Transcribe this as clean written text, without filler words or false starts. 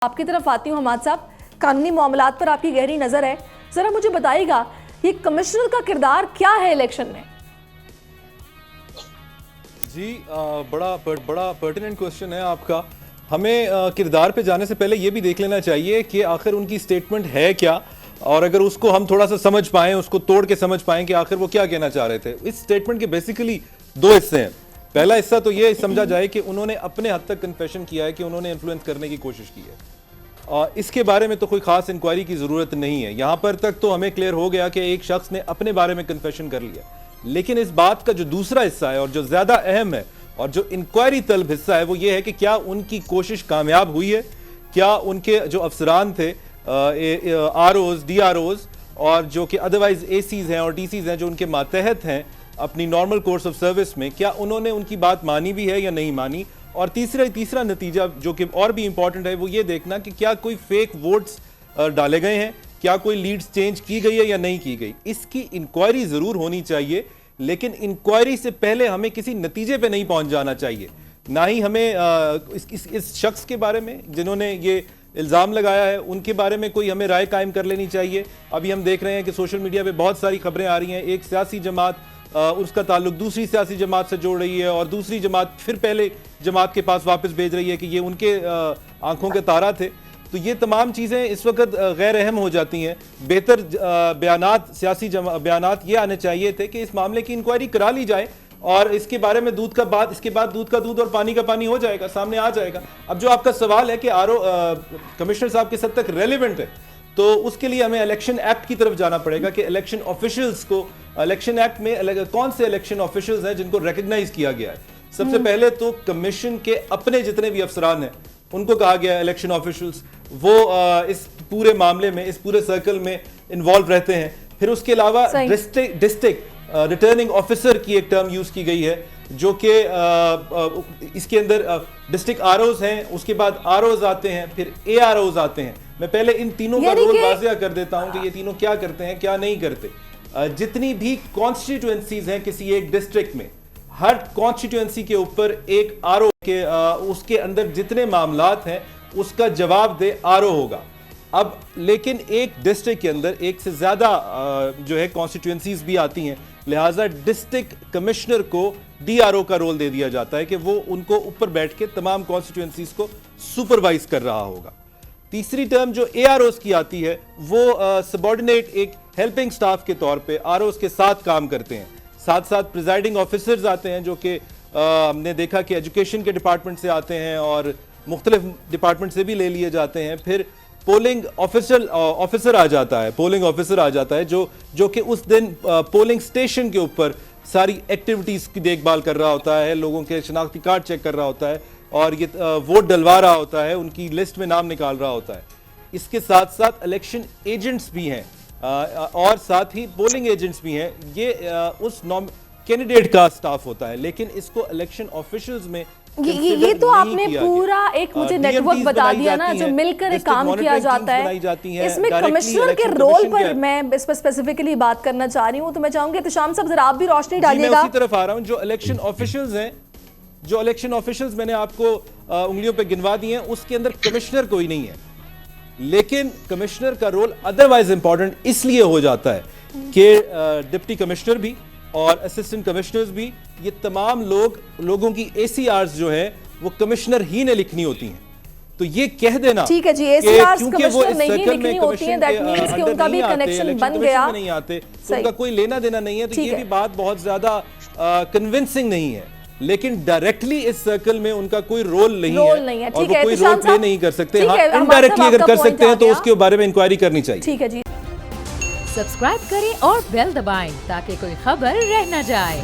آپ کی طرف آتی ہوں حماد صاحب، قانونی معاملات پر آپ کی گہری نظر ہے، ذرا مجھے بتائیے گا یہ کمشنر کا کردار کیا ہے الیکشن میں؟ جی بڑا پرٹیننٹ کوسچن ہے آپ کا. ہمیں کردار پہ جانے سے پہلے یہ بھی دیکھ لینا چاہیے کہ آخر ان کی سٹیٹمنٹ ہے کیا، اور اگر اس کو ہم تھوڑا سا سمجھ پائیں، اس کو توڑ کے سمجھ پائیں کہ آخر وہ کیا کہنا چاہ رہے تھے. اس سٹیٹمنٹ کے بیسیکلی دو حصے ہیں. پہلا حصہ تو یہ سمجھا جائے کہ انہوں نے اپنے حد تک کنفیشن کیا ہے کہ انہوں نے انفلوئنس کرنے کی کوشش کی ہے. اس کے بارے میں تو کوئی خاص انکوائری کی ضرورت نہیں ہے. یہاں پر تک تو ہمیں کلیئر ہو گیا کہ ایک شخص نے اپنے بارے میں کنفیشن کر لیا. لیکن اس بات کا جو دوسرا حصہ ہے اور جو زیادہ اہم ہے اور جو انکوائری طلب حصہ ہے وہ یہ ہے کہ کیا ان کی کوشش کامیاب ہوئی ہے، کیا ان کے جو افسران تھے R Os, D R Os اور جو کہ ادروائز اے سیز ہیں اور ڈی سیز ہیں جو ان کے ماتحت ہیں اپنی نارمل کورس آف سروس میں، کیا انہوں نے ان کی بات مانی بھی ہے یا نہیں مانی. اور تیسرا نتیجہ جو کہ اور بھی امپورٹنٹ ہے وہ یہ دیکھنا کہ کیا کوئی فیک ووٹس ڈالے گئے ہیں، کیا کوئی لیڈز چینج کی گئی ہے یا نہیں کی گئی. اس کی انکوائری ضرور ہونی چاہیے، لیکن انکوائری سے پہلے ہمیں کسی نتیجے پہ نہیں پہنچ جانا چاہیے. نہ ہی ہمیں اس شخص کے بارے میں جنہوں نے یہ الزام لگایا ہے ان کے بارے میں کوئی ہمیں رائے قائم کر لینی چاہیے. ابھی ہم دیکھ رہے ہیں کہ سوشل میڈیا پہ بہت ساری خبریں آ رہی ہیں، ایک سیاسی جماعت اس کا تعلق دوسری سیاسی جماعت سے جوڑ رہی ہے اور دوسری جماعت پھر پہلے جماعت کے پاس واپس بھیج رہی ہے کہ یہ ان کے آنکھوں کے تارا تھے. تو یہ تمام چیزیں اس وقت غیر اہم ہو جاتی ہیں. بہتر بیانات، سیاسی بیانات یہ آنے چاہیے تھے کہ اس معاملے کی انکوائری کرا لی جائے اور اس کے بارے میں اس کے بعد دودھ کا دودھ اور پانی کا پانی ہو جائے گا، سامنے آ جائے گا. اب جو آپ کا سوال ہے کہ کمشنر صاحب کس حد تک ریلیونٹ ہے، تو اس کے لیے ہمیں الیکشن ایکٹ کی طرف جانا پڑے گا کہ الیکشن آفیشلز کو الیکشن ایکٹ میں کون سے الیکشن آفیشلز ہیں جن کو ریکگنائز کیا گیا ہے. سب سے پہلے تو کمیشن کے اپنے جتنے بھی افسران ہیں ان کو کہا گیا ہے الیکشن آفیشلز، وہ اس پورے معاملے میں، اس پورے سرکل میں انوالو رہتے ہیں. پھر اس کے علاوہ ڈسٹرکٹ ریٹرننگ آفیسر کی ایک ٹرم یوز کی گئی ہے جو کہ اس کے اندر ڈسٹرکٹ آر اوز ہیں، اس کے بعد آر اوز آتے ہیں، پھر اے آر اوز آتے ہیں. میں پہلے ان تینوں کا رول واضح کر دیتا ہوں کہ یہ تینوں کیا کرتے ہیں کیا نہیں کرتے. جتنی بھی کانسٹیٹوئنسیز ہیں کسی ایک ڈسٹرکٹ میں، ہر کانسٹیٹوئنسی کے اوپر ایک آر او کے اس کے اندر جتنے معاملات ہیں اس کا جواب دہ آر او ہوگا. اب لیکن ایک ڈسٹرکٹ کے اندر ایک سے زیادہ جو ہے کانسٹیٹوئنسیز بھی آتی ہیں، لہٰذا ڈسٹرکٹ کمشنر کو ڈی آر او کا رول دے دیا جاتا ہے کہ وہ ان کو اوپر بیٹھ کے تمام کانسٹیٹوئنسیز کو سپروائز کر رہا ہوگا. تیسری ٹرم جو اے آر اوز کی آتی ہے وہ سبارڈینیٹ ایک ہیلپنگ سٹاف کے طور پہ آر اوز کے ساتھ کام کرتے ہیں. ساتھ ساتھ پریزائڈنگ آفیسرز آتے ہیں جو کہ ہم نے دیکھا کہ ایجوکیشن کے ڈپارٹمنٹ سے آتے ہیں اور مختلف ڈپارٹمنٹ سے بھی لے لیے جاتے ہیں. پھر پولنگ آفیسر آ جاتا ہے، پولنگ آفیسر آ جاتا ہے جو کہ اس دن پولنگ سٹیشن کے اوپر ساری ایکٹیویٹیز کی دیکھ بھال کر رہا ہوتا ہے، لوگوں کے شناختی کارڈ چیک کر رہا ہوتا ہے اور یہ ووٹ ڈلوا رہا ہوتا ہے، ان کی لسٹ میں نام نکال رہا ہوتا ہے. اس کے ساتھ ساتھ الیکشن ایجنٹس بھی ہیں اور ساتھ ہی پولنگ ایجنٹس بھی ہیں. یہ اس کینڈیڈیٹ کا سٹاف ہوتا ہے، لیکن اس کو الیکشن آفیشلز میں یہ تو آپ نے پورا ایک مجھے نیٹ ورک بتا دیا نا جو مل کر کام کیا جاتا ہے. اس میں کمشنر کے رول پر میں اس پر اسپیسیفکلی بات کرنا چاہ رہی ہوں، تو میں چاہوں گی احتشام صاحب ذرا آپ بھی روشنی ڈالیے گا. میں اسی طرف آ رہا ہوں. جو الیکشن آفیشلز ہیں، جو الیکشن آفیشلز میں نے آپ کو انگلیوں پہ گنوا دی ہیں، اس کے اندر کمشنر کوئی نہیں ہے. لیکن کمشنر کا رول ادروائز امپورٹنٹ اس لیے ہو جاتا ہے کہ ڈپٹی کمشنر بھی اور اسسٹنٹ کمشنرز بھی، یہ تمام لوگوں کی اے سی آرز جو ہے وہ کمشنر ہی نے لکھنی ہوتی ہیں. تو یہ کہہ دینا ٹھیک ہے جی اے سی آرز کمشنر نہیں لکھنی ہوتی ہیں، دیٹ مینس کہ ان کا بھی کنیکشن بن گیا، نہیں آتے تو ان کا کوئی لینا دینا نہیں ہے. تو یہ بھی بات بہت زیادہ کنونسنگ نہیں ہے. لیکن ڈائریکٹلی اس سرکل میں ان کا کوئی رول نہیں ہے اور وہ کوئی رول پلے نہیں کر سکتے. ہاں انڈائریکٹلی اگر کر سکتے ہیں تو اس کے بارے میں انکوائری کرنی چاہیے. ٹھیک ہے جی. سبسکرائب کریں اور بیل دبائیں تاکہ کوئی خبر رہ نہ جائے.